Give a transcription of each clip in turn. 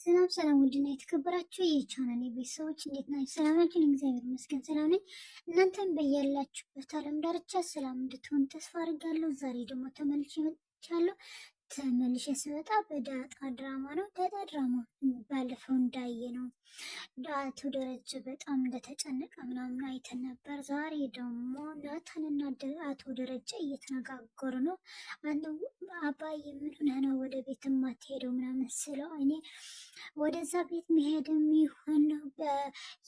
ሰላም ሰላም፣ ውድና የተከበራችሁ የቻናሌ ቤተሰቦች እንዴት ናችሁ? ሰላም ናችሁ? እግዚአብሔር ይመስገን ሰላም ነኝ። እናንተም በያላችሁበት ዓለም ዳርቻ ሰላም እንድትሆኑ ተስፋ አድርጋለሁ። ዛሬ ደግሞ ተመልሼ መጥቻለሁ። ተመልሼ ስመጣ በዳጣ ድራማ ነው። ዳጣ ድራማ ባለፈው እንዳየ ነው አቶ ደረጀ በጣም እንደተጨነቀ ምናምን አይተን ነበር። ዛሬ ደግሞ ናታንና አቶ ደረጀ እየተነጋገሩ ነው። አባዬ ምን ሆነህ ነው ወደ ቤት የማትሄደው ምናምን ስለው እኔ ወደዛ ቤት መሄድም ይሁን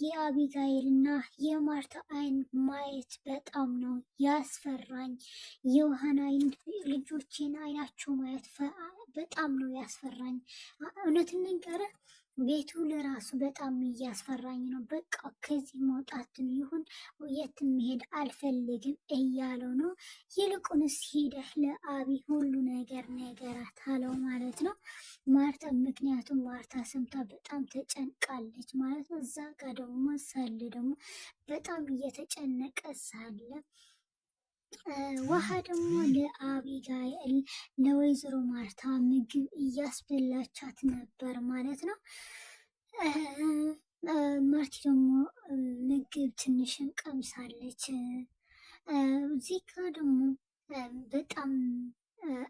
የአቢጋኤል እና የማርታ አይን ማየት በጣም ነው ያስፈራኝ። የውሃን አይን ልጆቼን አይናቸው ማየት በጣም ነው ያስፈራኝ። እውነትን ልንገርህ ቤቱ ለራሱ በጣም እያስፈራኝ ነው። በቃ ከዚህ መውጣትን ይሁን የትም መሄድ አልፈልግም እያለው ነው። ይልቁንስ ሄደህ ለአቢ ሁሉ ነገር ነገራት አለው ማለት ነው። ማርታ ምክንያቱም ማርታ ሰምታ በጣም ተጨንቃለች ማለት ነው። እዛ ጋር ደግሞ ሳለ ደግሞ በጣም እየተጨነቀ ሳለ ውሃ ደግሞ ለአቢጋኤል ለወይዘሮ ማርታ ምግብ እያስበላቻት ነበር ማለት ነው። ማርቲ ደግሞ ምግብ ትንሽን ቀምሳለች። እዚህ ጋ ደግሞ በጣም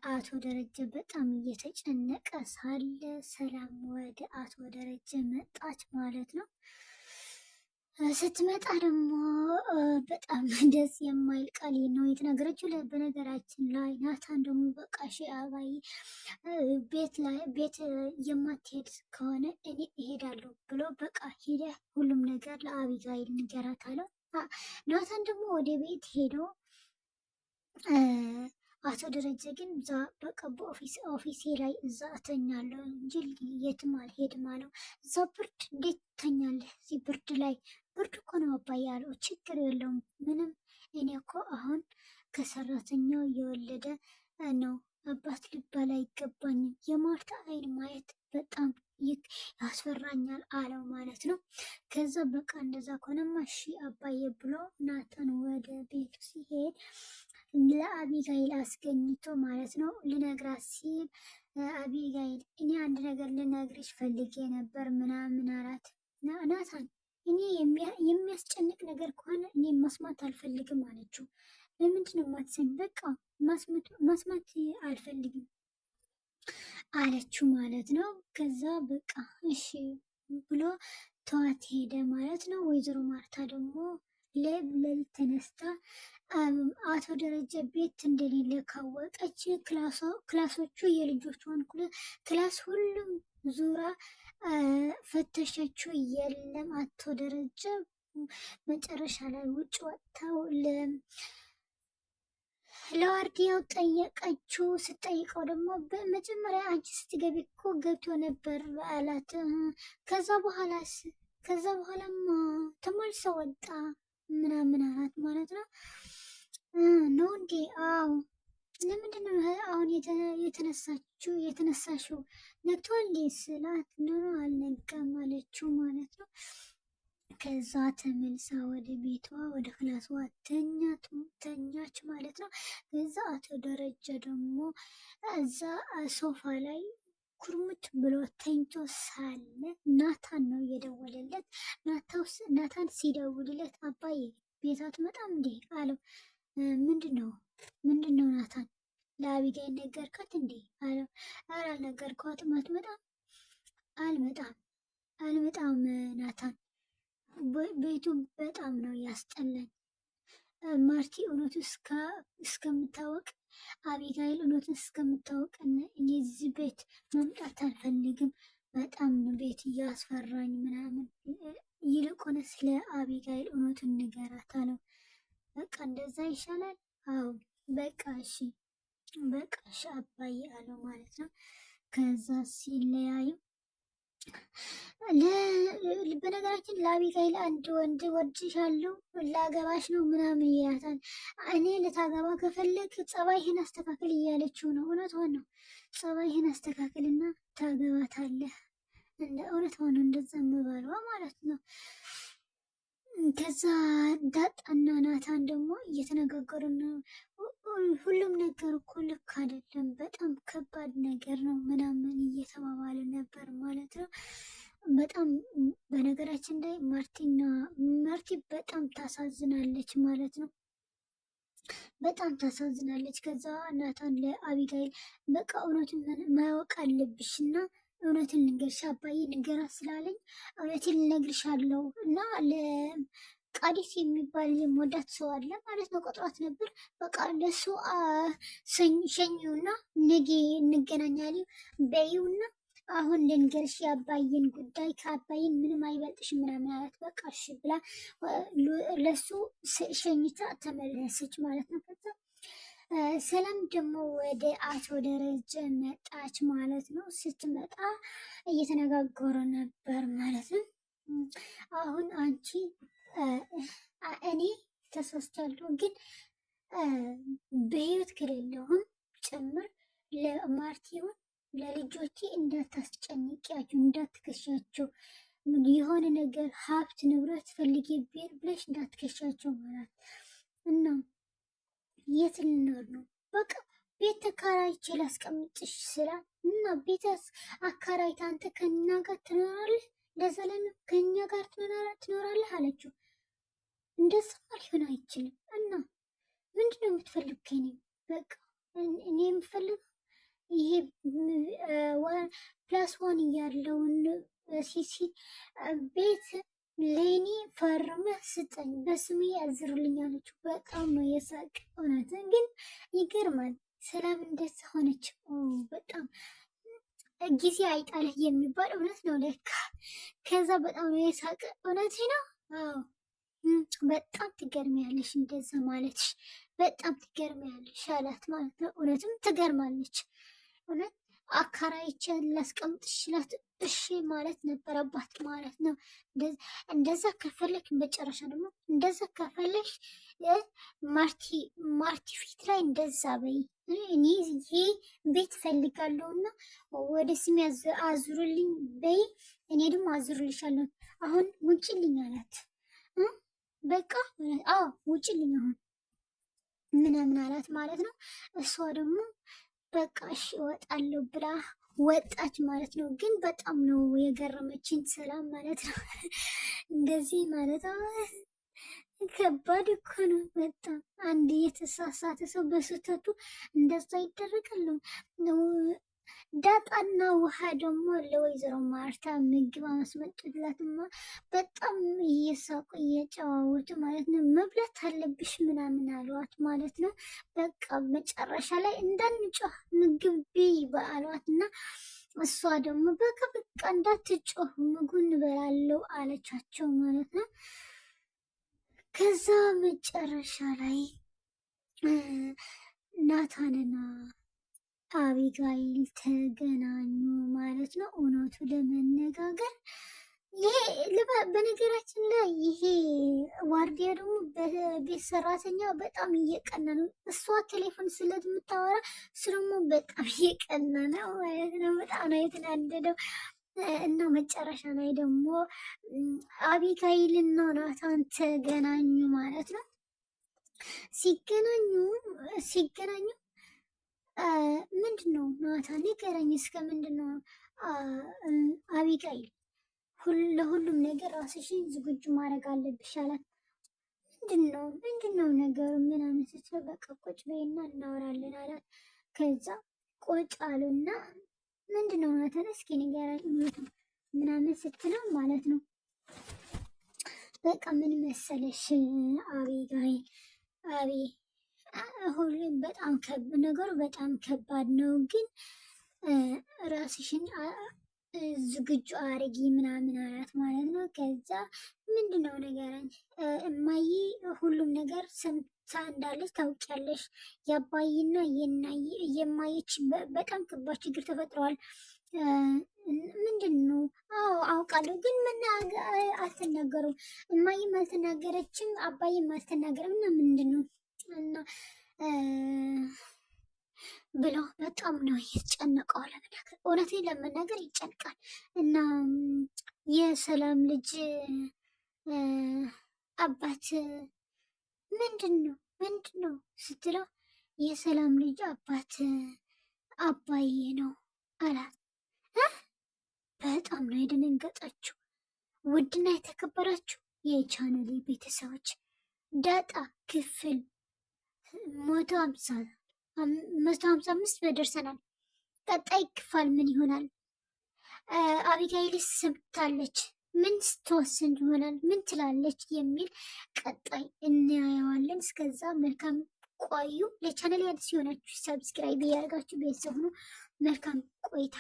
አቶ ደረጀ በጣም እየተጨነቀ ሳለ ሰላም ወደ አቶ ደረጀ መጣች ማለት ነው። ስትመጣ ደግሞ በጣም ደስ የማይል ቃል ነው የተናገረችው። በነገራችን ላይ ናታን ደግሞ በቃ ሺ አባይ ቤት የማትሄድ ከሆነ እኔ እሄዳለሁ ብሎ በቃ ሂደ ሁሉም ነገር ለአቢጋይል ንገራት አለው። ናታን ደግሞ ወደ ቤት ሄዶ አቶ ደረጀ ግን እዛ በቃ በኦፊሴ ላይ እዛ እተኛለሁ እንጂ የትም አልሄድም አለው። እዛ ብርድ እንዴት ትተኛለህ? እዚህ ብርድ ላይ ብርድ እኮ ነው አባዬ አለው። ችግር የለውም ምንም፣ እኔ እኮ አሁን ከሰራተኛው የወለደ ነው አባት ልባል አይገባኝም። የማርታ አይን ማየት በጣም ያስፈራኛል አለው ማለት ነው። ከዛ በቃ እንደዛ ከሆነማ እሺ አባዬ ብሎ ናታን ወደ ቤቱ ሲሄድ ለአቢጋይል አስገኝቶ ማለት ነው ልነግራት ሲል አቢጋይል እኔ አንድ ነገር ልነግርሽ ፈልጌ ነበር ምናምን አላት። ናታን እኔ የሚያስጨንቅ ነገር ከሆነ እኔ መስማት አልፈልግም አለችው። ለምንድን ነው የማትሰኝ? በቃ መስማት አልፈልግም አለችው ማለት ነው። ከዛ በቃ እሺ ብሎ ተዋት ሄደ ማለት ነው። ወይዘሮ ማርታ ደግሞ ሌሊት ተነስታ አቶ ደረጀ ቤት እንደሌለ ካወቀች ክላሶቹ የልጆቿን ክላስ ሁሉም ዙራ ፈተሸችው። የለም አቶ ደረጀ መጨረሻ ላይ ውጭ ወጥተው ለዋርዲያው ጠየቀችው። ስጠይቀው ደግሞ በመጀመሪያ አንቺ ስትገቢ እኮ ገብቶ ነበር አላት። ከዛ በኋላማ ተመልሶ ወጣ ምናምን አላት ማለት ነው። ነው እንዴ? አዎ። ለምንድን ነው አሁን የተነሳሽው? ነግቷል እንዴ ስላት ኖሮ አልነጋም አለችው ማለት ነው። ከዛ ተመልሳ ወደ ቤቷ ወደ ክላሷ ተኛች ማለት ነው። ከዛ አቶ ደረጀ ደግሞ እዛ ሶፋ ላይ ኩርምት ብሎ ተኝቶ ሳለ ናታን ነው የደወለለት። ናታን ሲደውልለት አባዬ ቤት አትመጣም እንዴ አለው። ምንድን ነው ናታን ለአቢጋይል ነገርካት እንዴ አለው። ኧረ አልነገርኳትም። አልመጣም ናታን፣ ቤቱ በጣም ነው ያስጠላኝ። ማርቲ እውነቱ እስከምታወቅ አቢጋይል እውነቱን እስከምታወቅ እኔ እዚህ ቤት መምጣት አልፈልግም። በጣም ነው ቤት እያስፈራኝ ምናምን። ይልቁንስ ለአቢጋይል እውነቱን ንገራት አለው። በቃ እንደዛ ይሻላል። አዎ በቃ እሺ አባዬ አለው ማለት ነው። ከዛ ሲለያዩ በነገራችን ለአቢጋይል አንድ ወንድ ወድሻለሁ ላገባሽ ነው ምናምን ይላታል። እኔ ልታገባ ከፈለግ ጸባይህን አስተካክል እያለችው ነው። እውነቷን ነው። ጸባይህን አስተካክልና ታገባታለህ። እውነቷን ነው። እንደዛ የምባለዋ ማለት ነው። ከዛ ዳጣና ናታን ደግሞ እየተነጋገሩ ነው። ሁሉም ነገር እኮ ልክ አይደለም፣ በጣም ከባድ ነገር ነው ምናምን እየተባባለ ነበር ማለት ነው። በጣም በነገራችን ላይ ማርቲ በጣም ታሳዝናለች ማለት ነው። በጣም ታሳዝናለች። ከዛ ናታን ለአቢጋይል በቃ እውነቱን ማወቅ አለብሽ እና እውነትን ልንገርሽ አባዬ ንገራት ስላለኝ እውነትን ልነግርሻለሁ እና ለቃዲስ የሚባል የምወዳት ሰው አለ ማለት ነው። ቆጥሯት ነበር። በቃ ለሱ ሸኙና ነገ እንገናኛለን በይውና አሁን ልንገርሽ የአባዬን ጉዳይ ከአባዬን ምንም አይበልጥሽ ምናምን አላት። በቃ እሺ ብላ ለሱ ሸኝታ ተመለሰች ማለት ነው። ከዛ ሰላም ደግሞ ወደ አቶ ደረጀ መጣች ማለት ነው። ስትመጣ እየተነጋገሩ ነበር ማለት ነው። አሁን አንቺ እኔ ተሳስቻለሁ፣ ግን በህይወት ከሌለሁም ጭምር ለማርቲውን ለልጆቼ እንዳታስጨንቂያቸው፣ እንዳትከሻቸው፣ የሆነ ነገር ሀብት ንብረት ፈልጌ ቤር ብለሽ እንዳትከሻቸው ማለት እና የት ልኖር ነው? በቃ ቤት ተከራይቼ ላስቀምጥሽ ስላት እና ቤት አከራይታ አንተ ከኛ ጋር ትኖራለህ? ለዘለን ከኛ ጋር ትኖራለህ አለችው። እንደዛማ ሊሆን አይችልም። እና ምንድን ነው የምትፈልግ ከኔ? በቃ እኔ የምፈልግ ይሄ ፕላስ ዋን እያለውን ሲሲ ቤት ለእኔ ፈርመህ ስጠኝ፣ በስሜ ያዝሩልኝ አለችው። በጣም ነው የሳቅ። እውነትን ግን ይገርማል። ሰላም እንደዛ ሆነች። በጣም ጊዜ አይጣልህ የሚባል እውነት ነው ለካ። ከዛ በጣም ነው የሳቅ። እውነት ነው። በጣም ትገርሚያለሽ እንደዛ ማለትሽ፣ በጣም ትገርሚያለሽ አላት ማለት ነው። እውነትም ትገርማለች። እውነት አከራይቼ ላስቀምጥሽ ስላት እሺ ማለት ነበረባት ማለት ነው። እንደዛ ከፈለክ መጨረሻ ደግሞ እንደዛ ከፈለሽ ማርቲ ፊት ላይ እንደዛ በይ፣ እኔ ይሄ ቤት ፈልጋለሁ እና ወደ ስሜ አዙሩልኝ በይ፣ እኔ ደግሞ አዙሩልሻለሁ፣ አሁን ውጭልኝ አላት። በቃ አዎ ውጭልኝ አሁን ምናምን አላት ማለት ነው። እሷ ደግሞ በቃ እሺ እወጣለሁ ብላ ወጣች ማለት ነው። ግን በጣም ነው የገረመችኝ ሰላም ማለት ነው። እንደዚህ ማለት ከባድ እኮ ነው በጣም። አንድ የተሳሳተ ሰው በስህተቱ እንደዛ ይደረጋሉ። ዳጣና ውሃ ደግሞ ለወይዘሮ ማርታ ምግብ አስመጡላትማ። በጣም እየሳቁ እየጨዋወቱ ማለት ነው። መብላት አለብሽ ምናምን አሏት ማለት ነው። በቃ መጨረሻ ላይ እንዳንጮህ ምግብ ብይ በአሏት እና እሷ ደግሞ በቃ እንዳትጮህ ምግብ እንበላለው አለቻቸው ማለት ነው። ከዛ መጨረሻ ላይ ናታንና አቢጋይል ተገናኙ ማለት ነው። እውነቱ ለመነጋገር ይሄ በነገራችን ላይ ይሄ ዋርዲያ ደግሞ በቤት ሰራተኛ በጣም እየቀና ነው። እሷ ቴሌፎን ስለምታወራ እሱ ደግሞ በጣም እየቀና ነው ማለት ነው። በጣም ነው የተናደደው። እና መጨረሻ ላይ ደግሞ አቢጋይልና ናታን ተገናኙ ማለት ነው። ሲገናኙ ምንድን ነው ናታን ንገረኝ እስከ ምንድን ነው አቢጋይል ለሁሉም ነገር ራስሽን ዝግጁ ማድረግ አለብሽ አላት። ምንድን ነው ነገሩ ምናምን ስትለው በቃ ቁጭ በይና እናወራለን አላት። ከዛ ቁጭ አሉና ምንድን ነው ናታን እስኪ ንገረኝ ምናምን ስትለው ማለት ነው በቃ ምን መሰለሽ አቢጋይል ሁሌም በጣም ነገሩ በጣም ከባድ ነው፣ ግን ራስሽን ዝግጁ አርጊ ምናምን አላት ማለት ነው። ከዛ ምንድነው ነገረኝ እማዬ ሁሉም ነገር ሰምታ እንዳለች ታውቂያለሽ። የአባይና የማየች በጣም ከባድ ችግር ተፈጥረዋል። ምንድን ነው? አዎ አውቃለሁ፣ ግን ምን አልተናገሩም። እማዬም አልተናገረችም፣ አባይም አልተናገረም እና ምንድን ነው እና ብሎ በጣም ነው የተጨነቀው። ለመናገር እውነቴን ለመናገር ይጨንቃል። እና የሰላም ልጅ አባት ምንድን ነው ስትለው የሰላም ልጅ አባት አባዬ ነው አላት። በጣም ነው የደነገጠችው። ውድና የተከበራችሁ የቻናሌ ቤተሰቦች ዳጣ ክፍል 155 ደርሰናል። ቀጣይ ክፍል ምን ይሆናል? አቢጋይልስ ሰምታለች፣ ምን ስትወስን ይሆናል? ምን ትላለች? የሚል ቀጣይ እናየዋለን። እስከዛ መልካም ቆዩ። ለቻናሌ አዲስ የሆናችሁ ሰብስክራይብ ያደርጋችሁ ቤተሰብ ሁኑ። መልካም ቆይታ